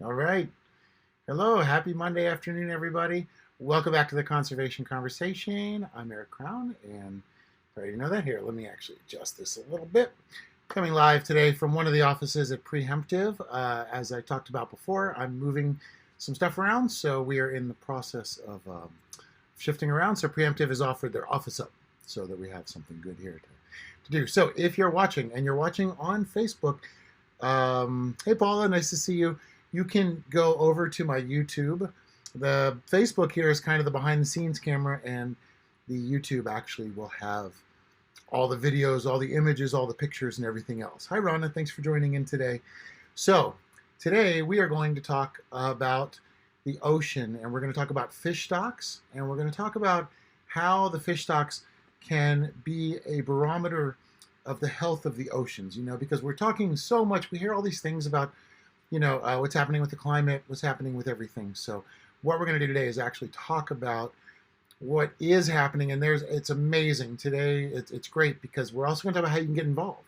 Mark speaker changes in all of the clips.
Speaker 1: All right. Hello. Happy Monday afternoon, everybody. Welcome back to the Conservation Conversation. I'm Eric Crown, and I already know that. Here, let me actually adjust this a little bit. Coming live today from one of the offices at Preemptive. As I talked about before, I'm moving some stuff around, so we are in the process of shifting around. So Preemptive has offered their office up so that we have something good here to do. So if you're watching, and you're watching on Facebook, hey, Paula, nice to see you. You can go over to my YouTube. The Facebook here is kind of the behind the scenes camera, and the YouTube actually will have all the videos, all the images, all the pictures, and everything else. Hi, Rhonda. Thanks for joining in today. So today we are going to talk about the ocean, and we're going to talk about fish stocks, and we're going to talk about how the fish stocks can be a barometer of the health of the oceans, because we're talking so much. We hear all these things about what's happening with the climate, what's happening with everything. So what we're going to do today is actually talk about what is happening. And it's amazing today. It's great because we're also going to talk about how you can get involved,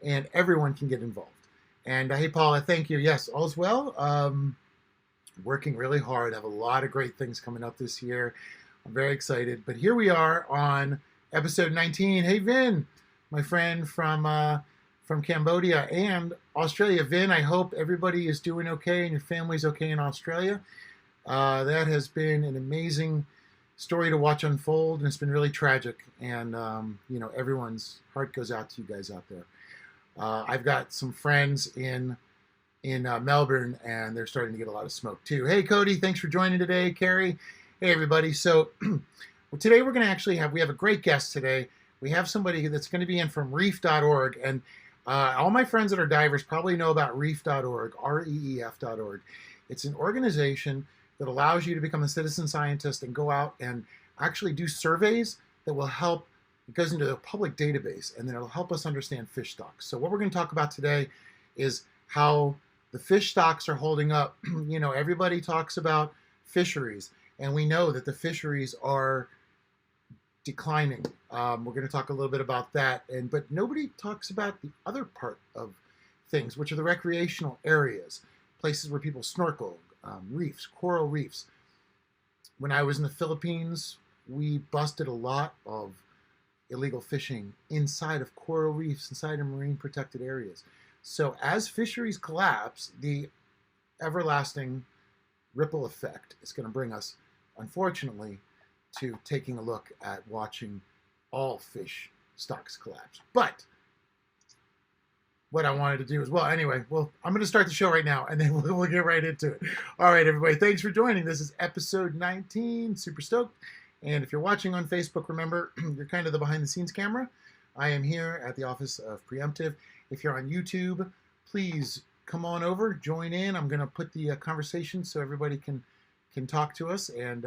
Speaker 1: and everyone can get involved. And hey, Paula, thank you. Yes, all's well. Working really hard. I have a lot of great things coming up this year. I'm very excited. But here we are on episode 19. Hey, Vin, my friend from Cambodia and Australia. Vin, I hope everybody is doing okay and your family's okay in Australia. That has been an amazing story to watch unfold, and it's been really tragic. And, everyone's heart goes out to you guys out there. I've got some friends in Melbourne, and they're starting to get a lot of smoke too. Hey, Cody, thanks for joining today. Carrie, hey, everybody. So today we're going to actually we have a great guest today. We have somebody that's going to be in from reef.org, and all my friends that are divers probably know about reef.org, REEF.org. It's an organization that allows you to become a citizen scientist and go out and actually do surveys that will help. It goes into a public database, and then it'll help us understand fish stocks. So what we're going to talk about today is how the fish stocks are holding up. Everybody talks about fisheries, and we know that the fisheries are declining. We're going to talk a little bit about that, but nobody talks about the other part of things, which are the recreational areas, places where people snorkel, reefs, coral reefs. When I was in the Philippines, we busted a lot of illegal fishing inside of coral reefs, inside of marine protected areas. So as fisheries collapse, the everlasting ripple effect is going to bring us, unfortunately, to taking a look at watching all fish stocks collapse. But what I wanted to do is, I'm going to start the show right now, and then we'll get right into it. All right, everybody, thanks for joining. This is episode 19. Super stoked. And if you're watching on Facebook, remember, you're kind of the behind-the-scenes camera. I am here at the office of Preemptive. If you're on YouTube, please come on over, join in. I'm going to put the conversation so everybody can talk to us. And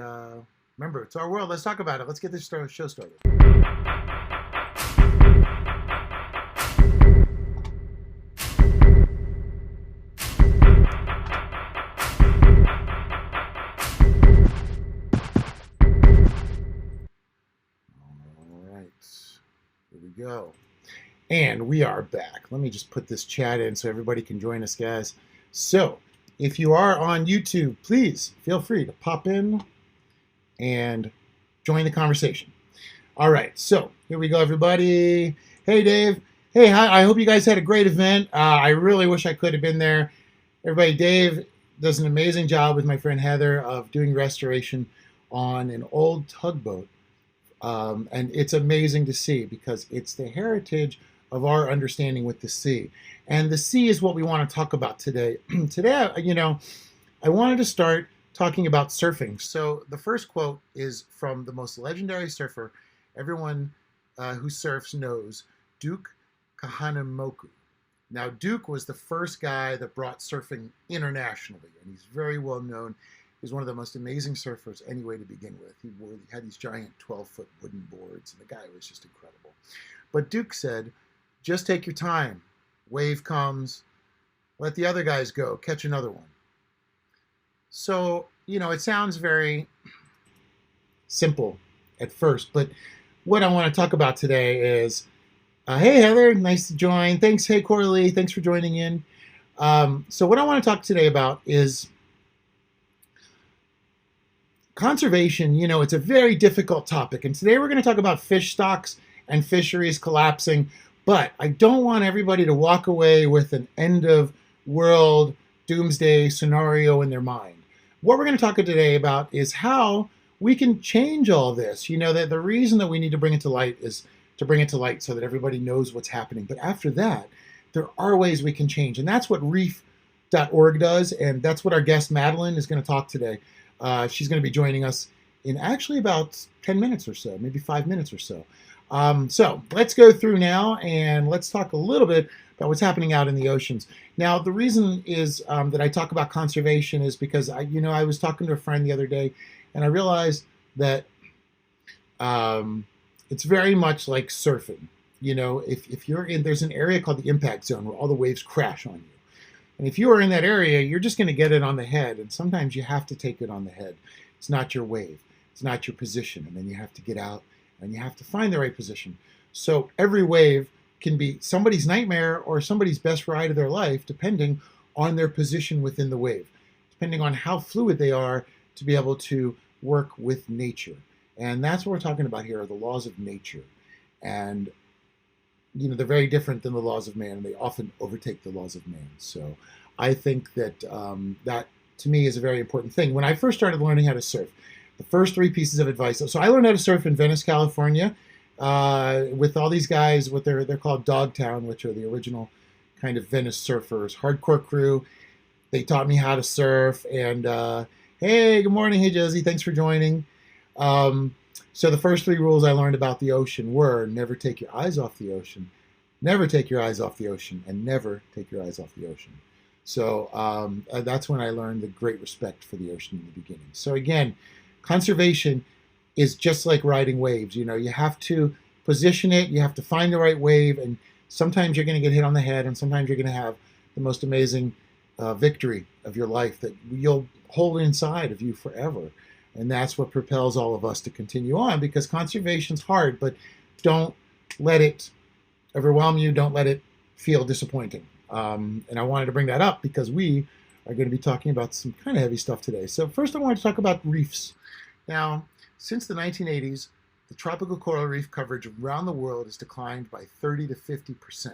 Speaker 1: remember, it's our world. Let's talk about it. Let's get this show started. Go. And we are back. Let me just put this chat in so everybody can join us, guys. So if you are on YouTube, please feel free to pop in and join the conversation. All right, so here we go, everybody. Hey, Dave. Hey, hi. I hope you guys had a great event. I really wish I could have been there. Everybody, Dave does an amazing job with my friend Heather of doing restoration on an old tugboat. And it's amazing to see because it's the heritage of our understanding with the sea. And the sea is what we want to talk about today. Today, I wanted to start talking about surfing. So the first quote is from the most legendary surfer everyone who surfs knows, Duke Kahanamoku. Now, Duke was the first guy that brought surfing internationally, and he's very well known. He's one of the most amazing surfers anyway to begin with. He had these giant 12-foot wooden boards, and the guy was just incredible. But Duke said, just take your time. Wave comes, let the other guys go, catch another one. So, it sounds very simple at first, but what I want to talk about today is, hey, Heather, nice to join. Thanks. Hey, Coralie, thanks for joining in. So what I want to talk today about is conservation. It's a very difficult topic. And today we're going to talk about fish stocks and fisheries collapsing. But I don't want everybody to walk away with an end of world doomsday scenario in their mind. What we're going to talk today about is how we can change all this. That the reason that we need to bring it to light is to bring it to light so that everybody knows what's happening. But after that, there are ways we can change. And that's what reef.org does. And that's what our guest Madalyn is going to talk today. She's going to be joining us in actually about 10 minutes or so, maybe 5 minutes or so. So let's go through now and let's talk a little bit about what's happening out in the oceans. Now, the reason is that I talk about conservation is because I was talking to a friend the other day and I realized that it's very much like surfing. If you're in, there's an area called the impact zone where all the waves crash on you. And if you are in that area, you're just going to get it on the head. And sometimes you have to take it on the head. It's not your wave. It's not your position. And then you have to get out and you have to find the right position. So every wave can be somebody's nightmare or somebody's best ride of their life, depending on their position within the wave, depending on how fluid they are to be able to work with nature. And that's what we're talking about here, are the laws of nature. And they're very different than the laws of man, and they often overtake the laws of man. So I think that that, to me, is a very important thing. When I first started learning how to surf, the first 3 pieces of advice. So I learned how to surf in Venice, California, with all these guys, what they're called Dogtown, which are the original kind of Venice surfers, hardcore crew. They taught me how to surf. And hey, good morning. Hey, Josie. Thanks for joining. So the first 3 rules I learned about the ocean were never take your eyes off the ocean, never take your eyes off the ocean, and never take your eyes off the ocean. So that's when I learned the great respect for the ocean in the beginning. So again, conservation is just like riding waves. You have to position it, you have to find the right wave, and sometimes you're going to get hit on the head, and sometimes you're going to have the most amazing victory of your life that you'll hold inside of you forever. And that's what propels all of us to continue on, because conservation's hard, but don't let it overwhelm you. Don't let it feel disappointing. And I wanted to bring that up because we are going to be talking about some kind of heavy stuff today. So first I want to talk about reefs. Now, since the 1980s, the tropical coral reef coverage around the world has declined by 30 to 50%.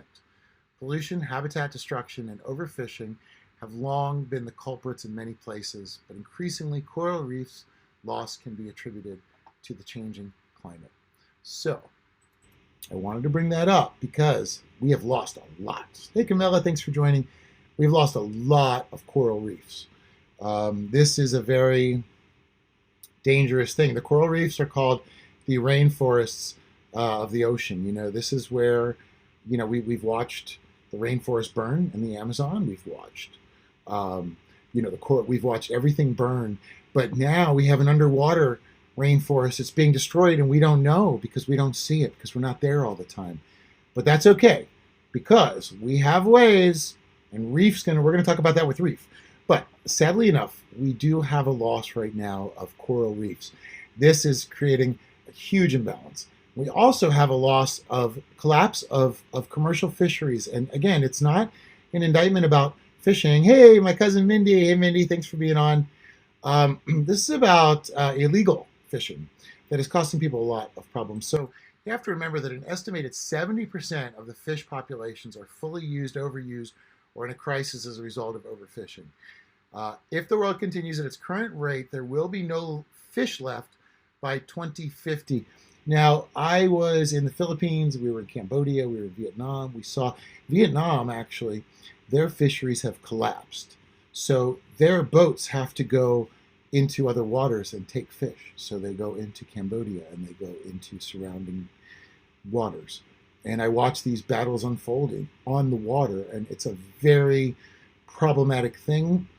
Speaker 1: Pollution, habitat destruction, and overfishing have long been the culprits in many places, but increasingly coral reefs loss can be attributed to the changing climate. So I wanted to bring that up because we have lost a lot. Hey, Camilla, thanks for joining. We've lost a lot of coral reefs. This is a very dangerous thing. The coral reefs are called the rainforests of the ocean. This is where, we've watched the rainforest burn in the Amazon. We've watched, we've watched everything burn. But now we have an underwater rainforest that's being destroyed, and we don't know because we don't see it because we're not there all the time. But that's okay, because we have ways, and we're going to talk about that with Reef. But sadly enough, we do have a loss right now of coral reefs. This is creating a huge imbalance. We also have a loss of collapse of commercial fisheries. And again, it's not an indictment about fishing. Hey, my cousin Mindy. Hey, Mindy, thanks for being on. This is about illegal fishing that is costing people a lot of problems. So you have to remember that an estimated 70% of the fish populations are fully used, overused, or in a crisis as a result of overfishing. If the world continues at its current rate, there will be no fish left by 2050. Now, I was in the Philippines, we were in Cambodia, we were in Vietnam. We saw Vietnam, actually, their fisheries have collapsed. So their boats have to go into other waters and take fish. So they go into Cambodia and they go into surrounding waters. And I watch these battles unfolding on the water, and it's a very problematic thing.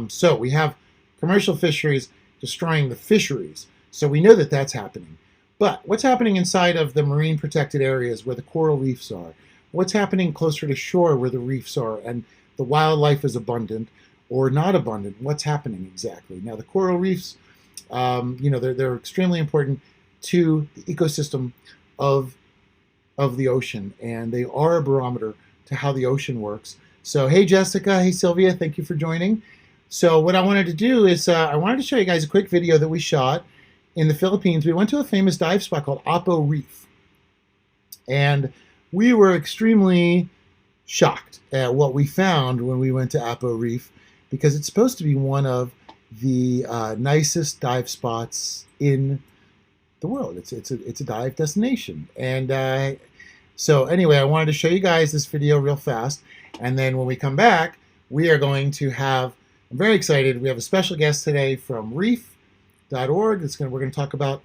Speaker 1: So we have commercial fisheries destroying the fisheries. So we know that that's happening. But what's happening inside of the marine protected areas where the coral reefs are? What's happening closer to shore where the reefs are and the wildlife is abundant or not abundant? What's happening exactly? Now, the coral reefs, they're extremely important to the ecosystem of the ocean, and they are a barometer to how the ocean works. So, hey Jessica, hey Sylvia, thank you for joining. So, what I wanted to do is I wanted to show you guys a quick video that we shot in the Philippines. We went to a famous dive spot called Apo Reef, and we were extremely shocked at what we found when we went to Apo Reef because it's supposed to be one of the nicest dive spots in the world. It's a dive destination, and so anyway, I wanted to show you guys this video real fast, and then when we come back, we are going to have. I'm very excited. We have a special guest today from Reef.org. We're going to talk about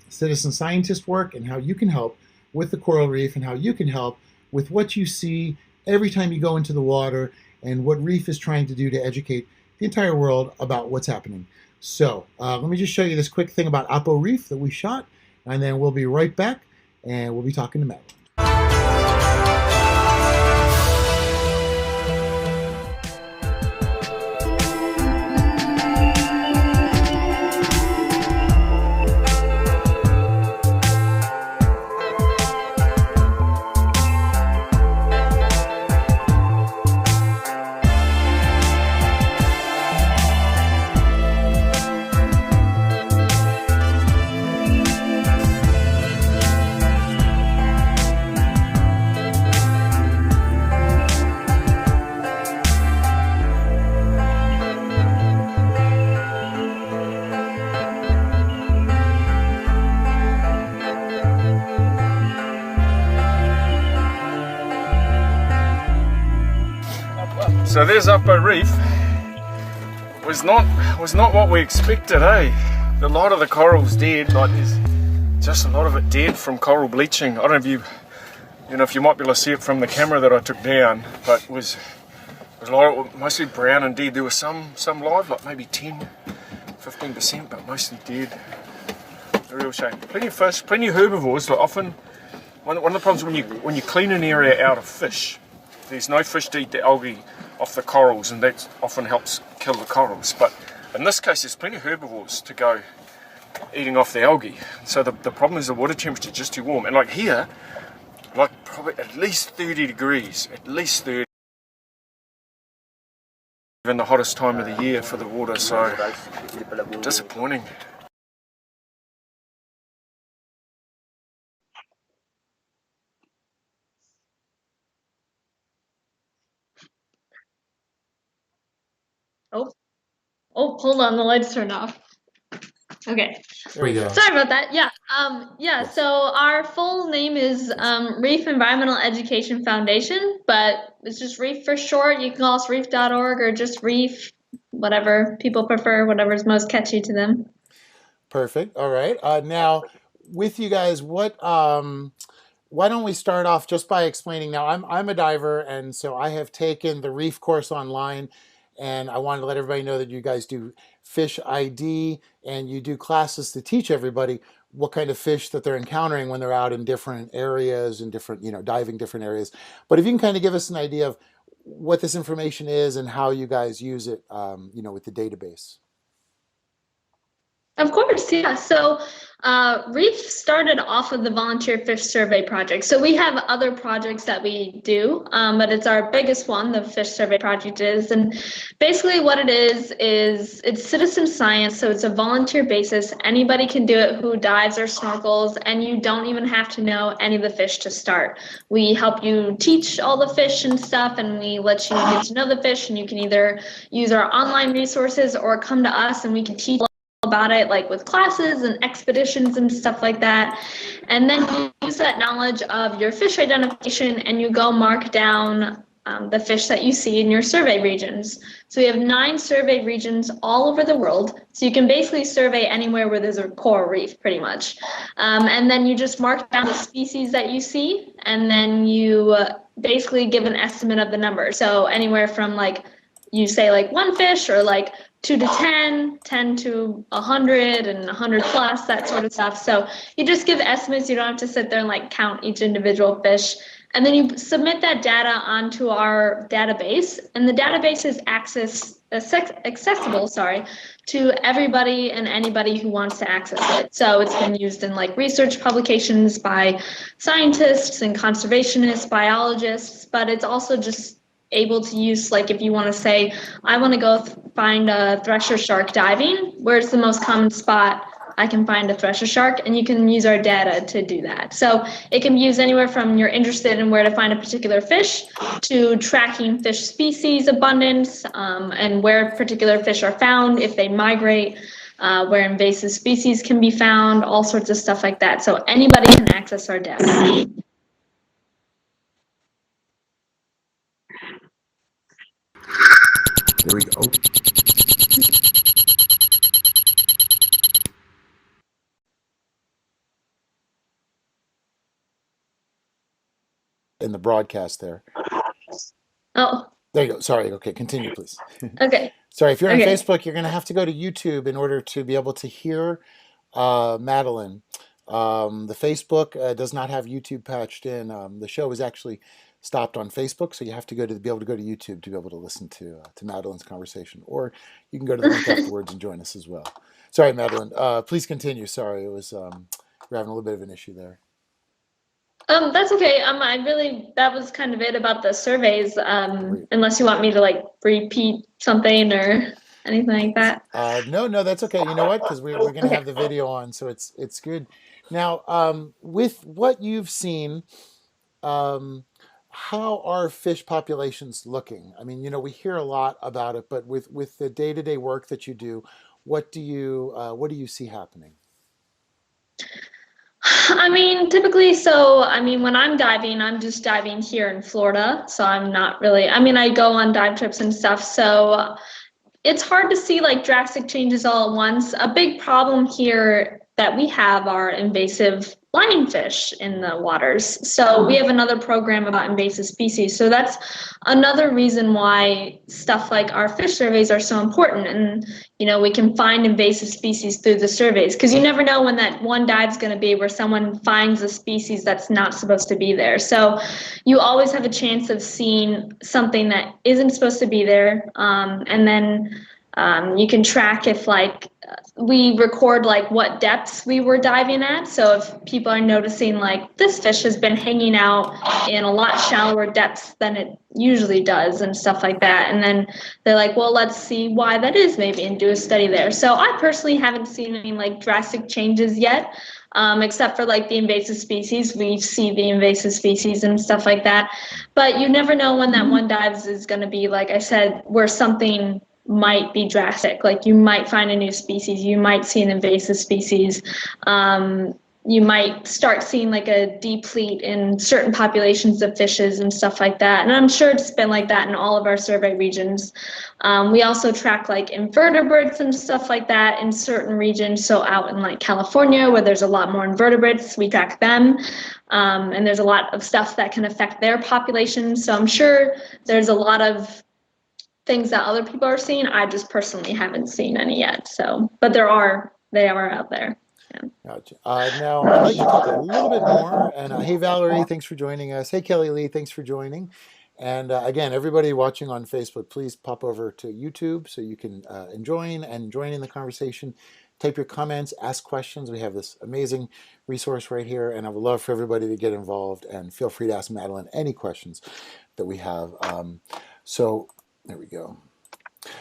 Speaker 1: citizen scientist work and how you can help with the coral reef and how you can help with what you see every time you go into the water and what Reef is trying to do to educate the entire world about what's happening. So let me just show you this quick thing about Apo Reef that we shot, and then we'll be right back and we'll be talking to Madalyn.
Speaker 2: So there's Apo Reef. Was not what we expected, eh? A lot of the coral's dead. Like there's just a lot of it dead from coral bleaching. I don't know if if you might be able to see it from the camera that I took down, but it was a lot of, mostly brown and dead. There was some live, like maybe 10-15%, but mostly dead. A real shame. Plenty of fish, plenty of herbivores. Like often, one of the problems when you clean an area out of fish, there's no fish to eat the algae off the corals, and that often helps kill the corals. But in this case, there's plenty of herbivores to go eating off the algae. So the problem is the water temperature is just too warm. And like here, like probably at least 30 degrees, at least 30. Even the hottest time of the year for the water, so disappointing.
Speaker 3: Hold on, the lights turned off. Okay.
Speaker 1: There we go.
Speaker 3: Sorry about that. So our full name is Reef Environmental Education Foundation, but it's just Reef for short. You can call us Reef.org or just Reef, whatever people prefer, whatever's most catchy to them.
Speaker 1: Perfect. All right. Now, with you guys, why don't we start off just by explaining? Now, I'm a diver, and so I have taken the Reef course online. And I wanted to let everybody know that you guys do fish ID and you do classes to teach everybody what kind of fish that they're encountering when they're out in different areas and different, diving different areas. But if you can kind of give us an idea of what this information is and how you guys use it, with the database.
Speaker 3: Of course, yeah. So Reef started off of the Volunteer Fish Survey Project. So we have other projects that we do, but it's our biggest one, the Fish Survey Project is. And basically what it is it's citizen science. So it's a volunteer basis. Anybody can do it who dives or snorkels, and you don't even have to know any of the fish to start. We help you teach all the fish and stuff, and we let you get to know the fish, and you can either use our online resources or come to us and we can teach about it, like with classes and expeditions and stuff like that. And then you use that knowledge of your fish identification and you go mark down the fish that you see in your survey regions. So we have 9 survey regions all over the world. So you can basically survey anywhere where there's a coral reef, pretty much. And then you just mark down the species that you see, and then you basically give an estimate of the number. So anywhere from you say one fish, or 2 to 10, 10 to 100, and 100 plus, that sort of stuff. So you just give estimates. You don't have to sit there and count each individual fish. And then you submit that data onto our database, and the database is accessible to everybody and anybody who wants to access it. So it's been used in research publications by scientists and conservationists, biologists, but it's also just able to use, like if you want to say, I want to go find a thresher shark diving, where's the most common spot I can find a thresher shark, and you can use our data to do that. So it can be used anywhere from you're interested in where to find a particular fish to tracking fish species abundance, and where particular fish are found, if they migrate, where invasive species can be found, all sorts of stuff like that. So anybody can access our data.
Speaker 1: There we go. In the broadcast there.
Speaker 3: Oh.
Speaker 1: There you go. Sorry. Okay, continue, please.
Speaker 3: Okay.
Speaker 1: Sorry, if you're on Facebook, you're going to have to go to YouTube in order to be able to hear Madalyn. The Facebook does not have YouTube patched in. The show is actually stopped on Facebook, so you have to be able to go to YouTube to be able to listen to Madalyn's conversation, or you can go to the link afterwards and join us as well. Sorry, Madalyn. Please continue. Sorry, it was we're having a little bit of an issue there.
Speaker 3: That's okay. That was kind of it about the surveys. Unless you want me to like repeat something or anything like that.
Speaker 1: No, that's okay. You know what? Because we're going to have the video on, so it's good. Now, with what you've seen, how are fish populations looking? I mean, we hear a lot about it, but with the day-to-day work that you do, what do you see happening?
Speaker 3: I mean, typically, when I'm diving, I'm just diving here in Florida. So I'm not really, I go on dive trips and stuff. So it's hard to see like drastic changes all at once. A big problem here that we have are invasive lionfish in the waters. So we have another program about invasive species. So that's another reason why stuff like our fish surveys are so important. And, we can find invasive species through the surveys, because you never know when that one dive's going to be where someone finds a species that's not supposed to be there. So you always have a chance of seeing something that isn't supposed to be there. And then you can track if we record what depths we were diving at. So if people are noticing this fish has been hanging out in a lot shallower depths than it usually does and stuff like that. And then they're like, well, let's see why that is maybe and do a study there. So I personally haven't seen any drastic changes yet. Except for the invasive species. We see the invasive species and stuff like that. But you never know when that one dives is going to be, like I said, where something might be drastic. You might find a new species, you might see an invasive species, you might start seeing a deplete in certain populations of fishes and stuff like that. And I'm sure it's been like that in all of our survey regions. We also track invertebrates and stuff like that in certain regions. So out in California, where there's a lot more invertebrates, we track them. And there's a lot of stuff that can affect their population. So I'm sure there's a lot of things that other people are seeing. I just personally haven't seen any yet. So, but they are out there. Yeah.
Speaker 1: Gotcha. Now I'd like to talk a little bit more. And hey, Valerie, thanks for joining us. Hey, Kelly Lee, thanks for joining. And again, everybody watching on Facebook, please pop over to YouTube so you can join in the conversation. Type your comments, ask questions. We have this amazing resource right here, and I would love for everybody to get involved. And feel free to ask Madalyn any questions that we have. So there we go.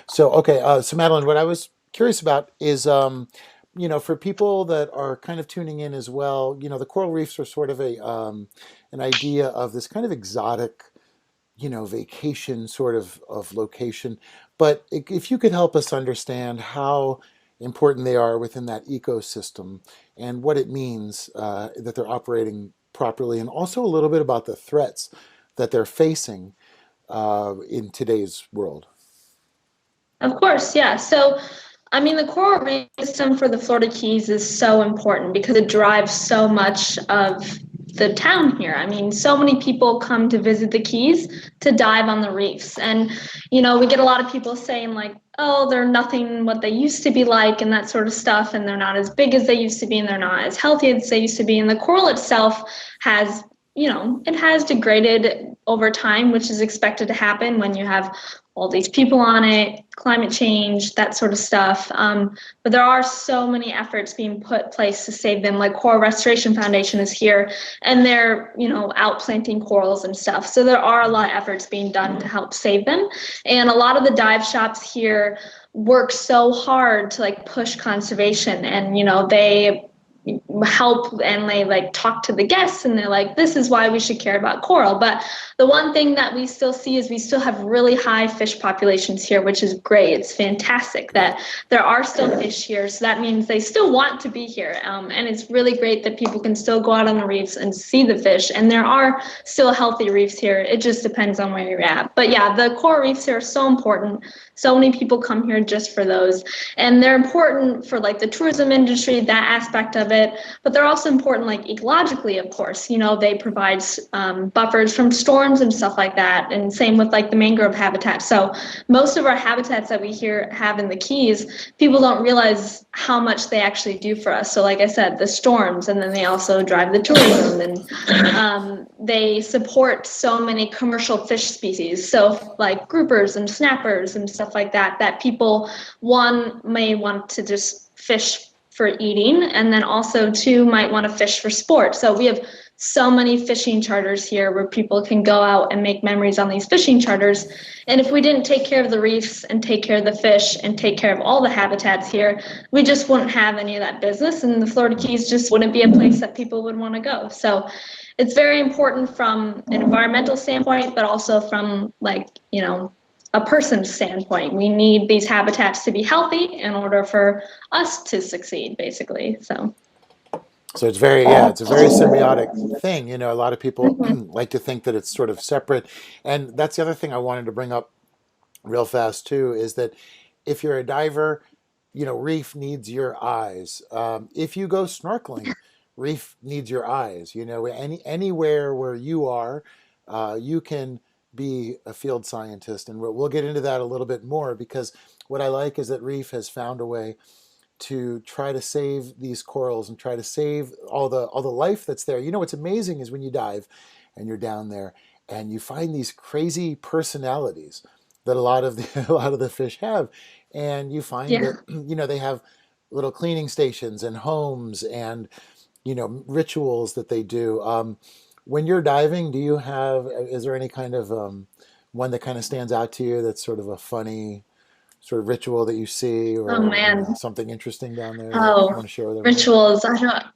Speaker 1: So okay, so Madalyn, what I was curious about is, for people that are kind of tuning in as well, the coral reefs are sort of an idea of this kind of exotic, vacation sort of location. But if you could help us understand how important they are within that ecosystem and what it means that they're operating properly, and also a little bit about the threats that they're facing in today's world.
Speaker 3: Of course, yeah. So, the coral reef system for the Florida Keys is so important because it drives so much of the town here. So many people come to visit the Keys to dive on the reefs. And, we get a lot of people saying oh, they're nothing what they used to be like and that sort of stuff. And they're not as big as they used to be and they're not as healthy as they used to be. And the coral itself has, it has degraded over time, which is expected to happen when you have all these people on it, climate change, that sort of stuff. But there are so many efforts being put in place to save them. Like Coral Restoration Foundation is here, and they're, out planting corals and stuff. So there are a lot of efforts being done to help save them. And a lot of the dive shops here work so hard to like push conservation, and they help and they like talk to the guests, and they're like, this is why we should care about coral. But the one thing that we still see is we still have really high fish populations here, which is great. It's fantastic that there are still fish here, so that means they still want to be here, and it's really great that people can still go out on the reefs and see the fish, and there are still healthy reefs here. It just depends on where you're at. But yeah, the coral reefs here are so important. So many people come here just for those, and they're important for like the tourism industry, that aspect of it, but they're also important like ecologically, of course. They provide buffers from storms and stuff like that, and same with like the mangrove habitat. So most of our habitats that we have in the Keys, people don't realize how much they actually do for us. So like I said, the storms, and then they also drive the tourism, and they support so many commercial fish species. So like groupers and snappers and stuff like that people, one, may want to just fish for eating, and then also two, might want to fish for sport. So we have so many fishing charters here where people can go out and make memories on these fishing charters. And if we didn't take care of the reefs and take care of the fish and take care of all the habitats here, we just wouldn't have any of that business, and the Florida Keys just wouldn't be a place that people would want to go. So it's very important from an environmental standpoint, but also from like, a person's standpoint. We need these habitats to be healthy in order for us to succeed, basically. So
Speaker 1: it's it's a very symbiotic thing. A lot of people like to think that it's sort of separate. And that's the other thing I wanted to bring up real fast too, is that if you're a diver, reef needs your eyes. If you go snorkeling, reef needs your eyes. Anywhere where you are, you can be a field scientist, and we'll get into that a little bit more, because what I like is that Reef has found a way to try to save these corals and try to save all the life that's there. What's amazing is when you dive and you're down there and you find these crazy personalities that a lot of the fish have, and you find that they have little cleaning stations and homes and rituals that they do. When you're diving, is there any kind of one that kind of stands out to you that's sort of a funny sort of ritual that you see, or
Speaker 3: oh man,
Speaker 1: something interesting down there that
Speaker 3: oh,
Speaker 1: you want to share with everyone?
Speaker 3: rituals.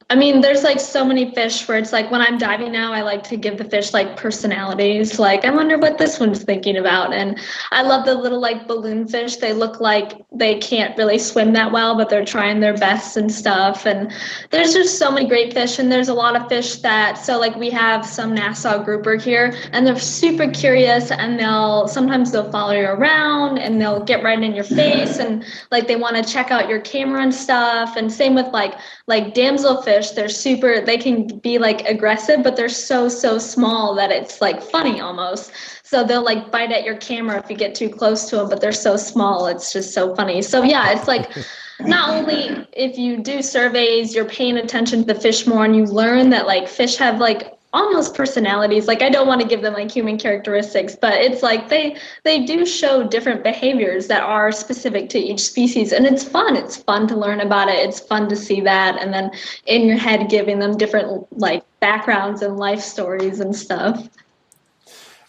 Speaker 3: I mean, there's like so many fish where it's like when I'm diving now, I like to give the fish like personalities. Like, I wonder what this one's thinking about. And I love the little like balloon fish. They look like they can't really swim that well, but they're trying their best and stuff. And there's just so many great fish. And there's a lot of fish so like we have some Nassau grouper here, and they're super curious, and sometimes they'll follow you around, and they'll get right in your face, and like they want to check out your camera and stuff. And same with like damselfish. They can be like aggressive, but they're so small that it's like funny almost. So they'll like bite at your camera if you get too close to them, but they're so small, it's just so funny. So yeah, it's like not only if you do surveys, you're paying attention to the fish more, and you learn that like fish have like almost personalities. Like, I don't want to give them like human characteristics, but it's like they do show different behaviors that are specific to each species, and it's fun to learn about it. It's fun to see that, and then in your head giving them different like backgrounds and life stories and stuff.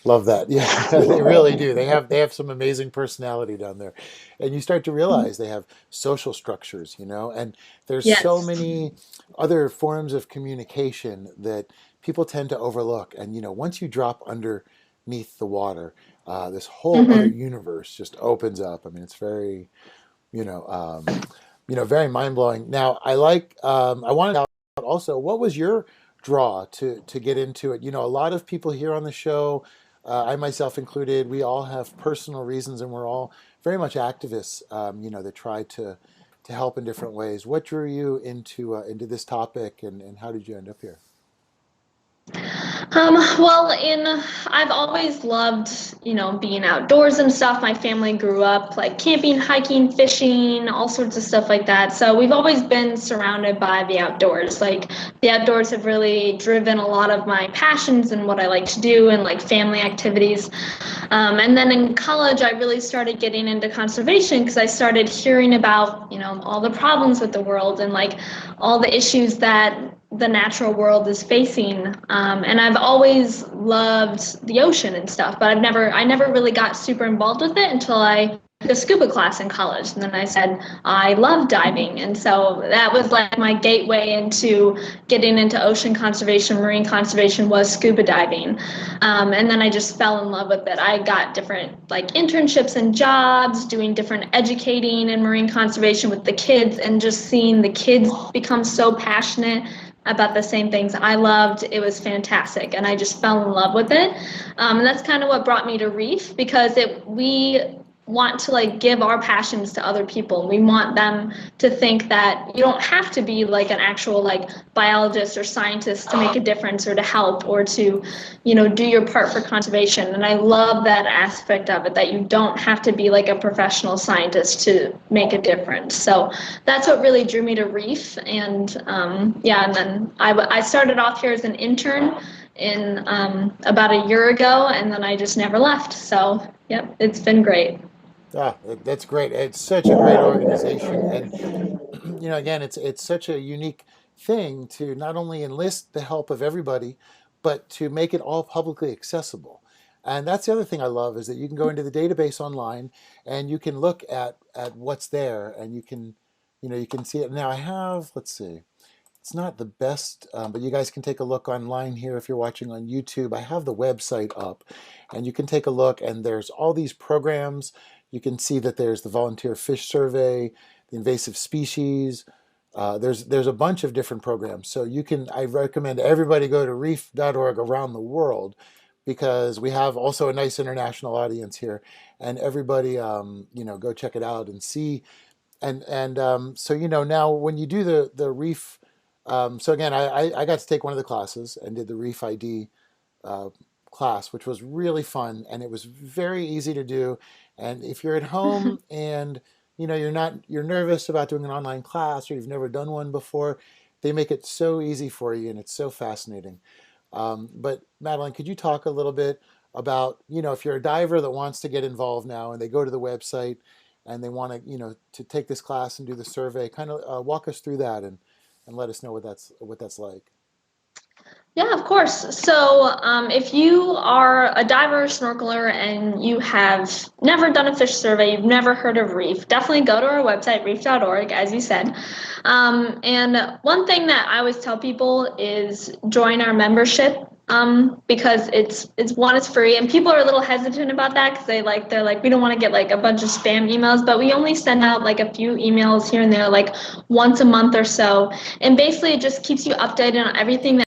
Speaker 1: Love that. Yeah, they really do. They have some amazing personality down there. And you start to realize they have social structures, and there's so
Speaker 3: Yes.
Speaker 1: many other forms of communication that people tend to overlook. And, once you drop underneath the water, this whole other
Speaker 3: Mm-hmm.
Speaker 1: universe just opens up. I mean, it's very, very mind blowing. Now, I wanted to out also, what was your draw to get into it? A lot of people here on the show, I myself included, we all have personal reasons, and we're all very much activists, that try to help in different ways. What drew you into this topic, and how did you end up here?
Speaker 3: Well, I've always loved, being outdoors and stuff. My family grew up like camping, hiking, fishing, all sorts of stuff like that. So we've always been surrounded by the outdoors. Like the outdoors have really driven a lot of my passions and what I like to do and like family activities. And then in college, I really started getting into conservation because I started hearing about, all the problems with the world and like all the issues that the natural world is facing. And I've always loved the ocean and stuff, but I never really got super involved with it until I took a scuba class in college. And then I said, I love diving. And so that was like my gateway into getting into ocean conservation, marine conservation was scuba diving. And then I just fell in love with it. I got different like internships and jobs, doing different educating and marine conservation with the kids, and just seeing the kids become so passionate about the same things I loved. It was fantastic, and I just fell in love with it. And that's kind of what brought me to Reef, because we want to like give our passions to other people. We want them to think that you don't have to be like an actual like biologist or scientist to make a difference or to help or to, do your part for conservation. And I love that aspect of it, that you don't have to be like a professional scientist to make a difference. So that's what really drew me to Reef. And and then I started off here as an intern in about a year ago, and then I just never left. So yep, it's been great.
Speaker 1: Ah, that's great. It's such a great organization, and again, it's such a unique thing to not only enlist the help of everybody, but to make it all publicly accessible. And that's the other thing I love, is that you can go into the database online and you can look at what's there, and you can see it. Now I have, let's see. It's not the best, but you guys can take a look online here if you're watching on YouTube. I have the website up, and you can take a look, and there's all these programs. You can see that there's the Volunteer Fish Survey, the Invasive Species. There's a bunch of different programs. So I recommend everybody go to reef.org around the world, because we have also a nice international audience here, and everybody, go check it out and see. So now when you do the reef. So again, I got to take one of the classes and did the Reef ID uh, class, which was really fun, and it was very easy to do. And if you're at home and you're nervous about doing an online class, or you've never done one before, they make it so easy for you, and it's so fascinating. But Madalyn, could you talk a little bit about, if you're a diver that wants to get involved now and they go to the website and they want to take this class and do the survey, kind of walk us through that and let us know what that's like.
Speaker 3: Yeah, of course. So if you are a diver or snorkeler and you have never done a fish survey, you've never heard of Reef, definitely go to our website, reef.org, as you said. And one thing that I always tell people is join our membership, because it's free, and people are a little hesitant about that because they're like, we don't want to get like a bunch of spam emails, but we only send out like a few emails here and there, like once a month or so, and basically it just keeps you updated on everything that